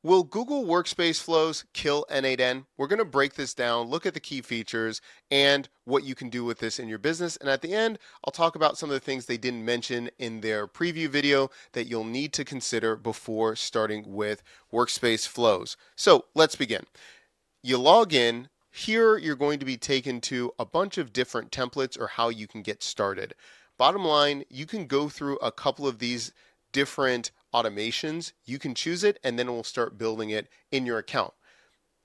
Will Google Workspace Flows kill n8n? We're going to break this down, look at the key features, and what you can do with this in your business. And at the end, I'll talk about some of the things they didn't mention in their preview video that you'll need to consider before starting with Workspace Flows. So let's begin. You log in. Here, you're going to be taken to a bunch of different templates or how you can get started. Bottom line, you can go through a couple of these different automations. You can choose it, and then we'll start building it in your account.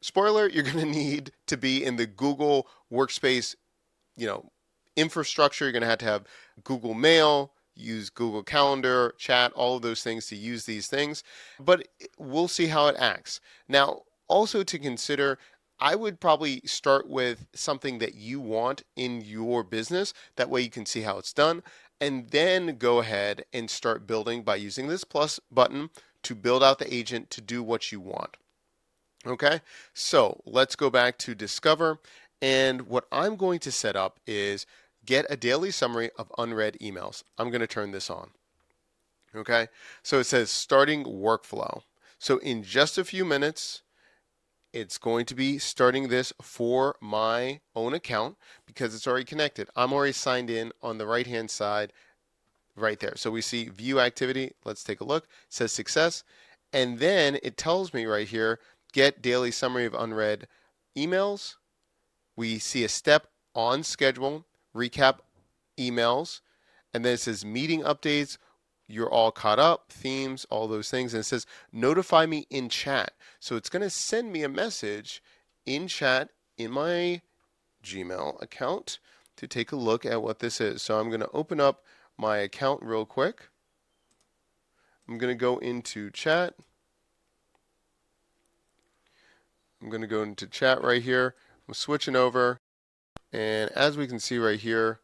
Spoiler, you're going to need to be in the Google Workspace, infrastructure. You're going to have Google Mail, use Google Calendar, chat, all of those things to use these things. But we'll see how it acts. Now, also to consider, I would probably start with something that you want in your business. That way you can see how it's done. And then go ahead and start building by using this plus button to build out the agent to do what you want. Okay, so let's go back to Discover. And what I'm going to set up is get a daily summary of unread emails. I'm going to turn this on. Okay, so it says starting workflow. So in just a few minutes, it's going to be starting this for my own account because it's already connected. I'm already signed in on the right-hand side right there. So we see view activity. Let's take a look. It says success. And then it tells me right here, get daily summary of unread emails. We see a step on schedule, recap emails. And then it says meeting updates. You're all caught up, themes, all those things. And it says notify me in chat. So it's going to send me a message in chat in my Gmail account to take a look at what this is. So I'm going to open up my account real quick. I'm going to go into chat. I'm going to go into chat right here. I'm switching over. And as we can see right here,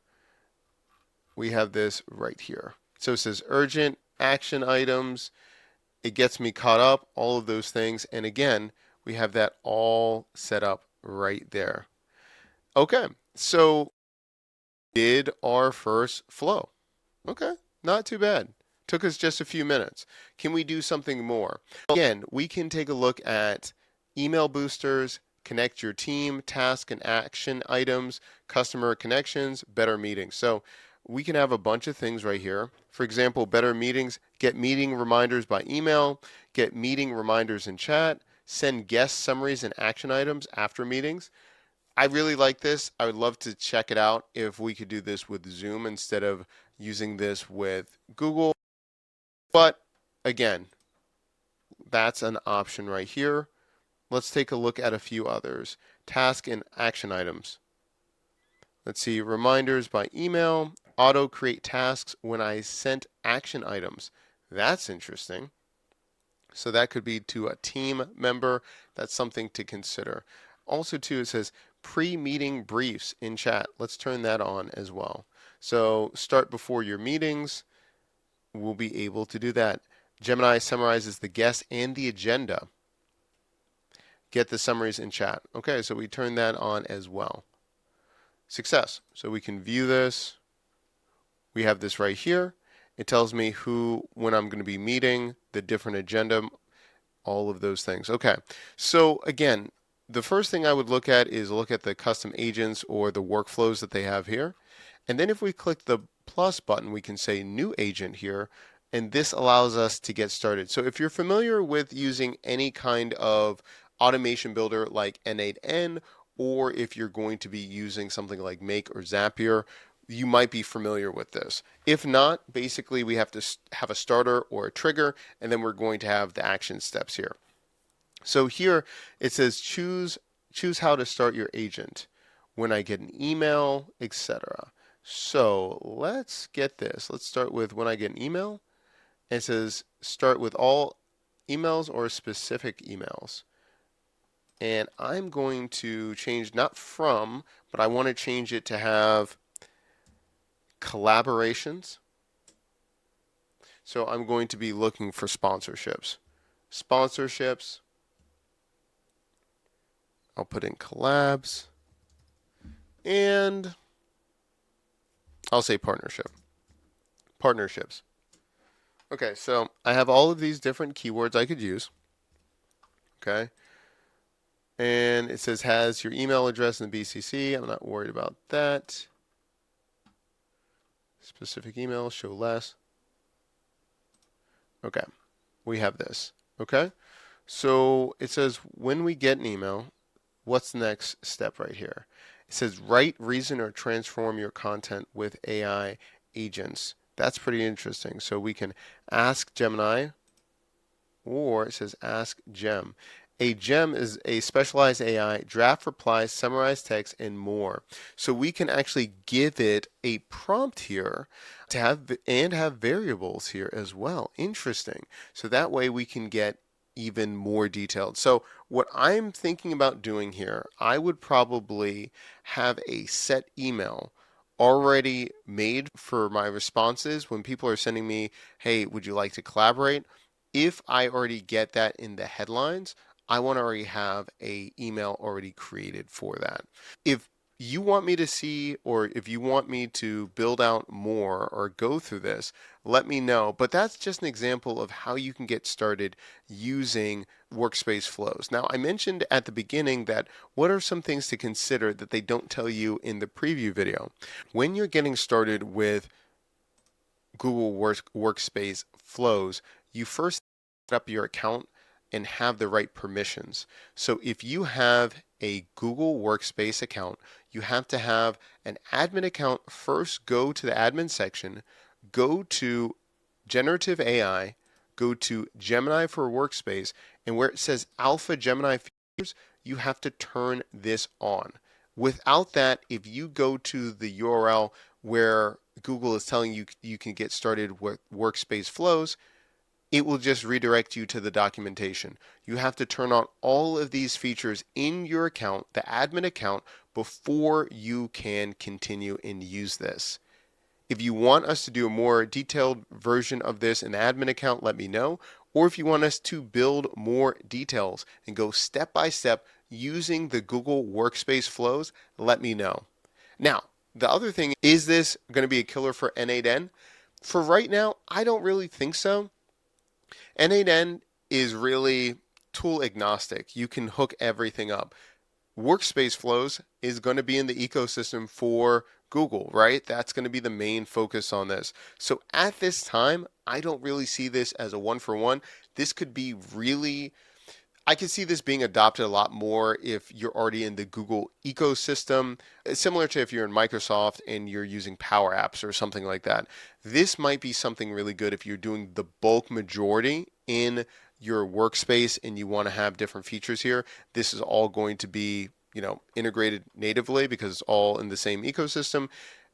we have this right here. So it says urgent, action items. It gets me caught up, all of those things. And again, we have that all set up right there. Okay, so did our first flow. Okay, not too bad. Took us just a few minutes. Can we do something more? Again, we can take a look at email boosters, connect your team, task and action items, customer connections, better meetings. So we can have a bunch of things right here. For example, better meetings, get meeting reminders by email, get meeting reminders in chat, send guest summaries and action items after meetings. I really like this. I would love to check it out if we could do this with Zoom instead of using this with Google. But again, that's an option right here. Let's take a look at a few others. Task and action items. Let's see, reminders by email, auto create tasks when I sent action items. That's interesting. So that could be to a team member. That's something to consider. Also too, it says pre-meeting briefs in chat. Let's turn that on as well. So start before your meetings. We'll be able to do that. Gemini summarizes the guests and the agenda. Get the summaries in chat. Okay, so we turn that on as well. Success. So we can view this. We have this right here. It tells me when I'm going to be meeting, the different agenda, all of those things. Okay, so again, the first thing I would look at is look at the custom agents or the workflows that they have here. And then if we click the plus button, we can say new agent here, and this allows us to get started. So if you're familiar with using any kind of automation builder like n8n, or if you're going to be using something like Make or Zapier, you might be familiar with this. If not, basically we have to have a starter or a trigger, and then we're going to have the action steps here. So here it says choose how to start your agent, when I get an email, etc. So let's get this. Let's start with when I get an email. It says start with all emails or specific emails. And I'm going to change not from, but I want to change it to have collaborations. So I'm going to be looking for sponsorships. Sponsorships. I'll put in collabs. And I'll say partnership. Partnerships. Okay, so I have all of these different keywords I could use. okay? And it says has your email address in the BCC. I'm not worried about that. Specific email, show less. Okay, we have this, okay? So it says when we get an email, what's the next step right here? It says write, reason, or transform your content with AI agents. That's pretty interesting. So we can ask Gemini, or it says ask Gem. A gem is a specialized AI, draft replies, summarize text, and more. So we can actually give it a prompt here to have variables here as well. Interesting. So that way we can get even more detailed. So what I'm thinking about doing here, I would probably have a set email already made for my responses when people are sending me, hey, would you like to collaborate? If I already get that in the headlines, I want to already have a email already created for that. If you want me to see, or if you want me to build out more or go through this, let me know. But that's just an example of how you can get started using Workspace Flows. Now, I mentioned at the beginning that what are some things to consider that they don't tell you in the preview video. When you're getting started with Google Workspace Flows, you first set up your account and have the right permissions. So if you have a Google Workspace account, you have to have an admin account. First, go to the admin section, go to generative AI, go to Gemini for Workspace, and where it says Alpha Gemini features, you have to turn this on. Without that, if you go to the URL where Google is telling you you can get started with Workspace Flows, it will just redirect you to the documentation. You have to turn on all of these features in your account, the admin account, before you can continue and use this. If you want us to do a more detailed version of this in the admin account, let me know. Or if you want us to build more details and go step by step using the Google Workspace Flows, let me know. Now, the other thing, is this going to be a killer for n8n? For right now, I don't really think so. n8n is really tool agnostic. You can hook everything up. Workspace Flows is going to be in the ecosystem for Google, right? That's going to be the main focus on this. So at this time, I don't really see this as a one-for-one. This could be really, I could see this being adopted a lot more if you're already in the Google ecosystem, similar to if you're in Microsoft and you're using Power Apps or something like that. This might be something really good if you're doing the bulk majority in your workspace and you want to have different features here. This is all going to be, integrated natively because it's all in the same ecosystem.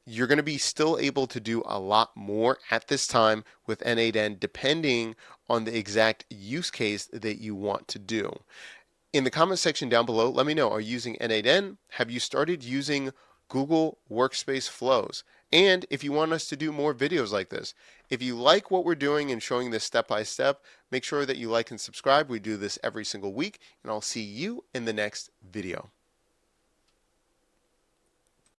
You're going to be still able to do a lot more at this time with n8n depending on the exact use case that you want to do. In the comment section down below, let me know, are you using n8n? Have you started using Google Workspace Flows? And if you want us to do more videos like this, if you like what we're doing and showing this step by step, make sure that you like and subscribe. We do this every single week, and I'll see you in the next video.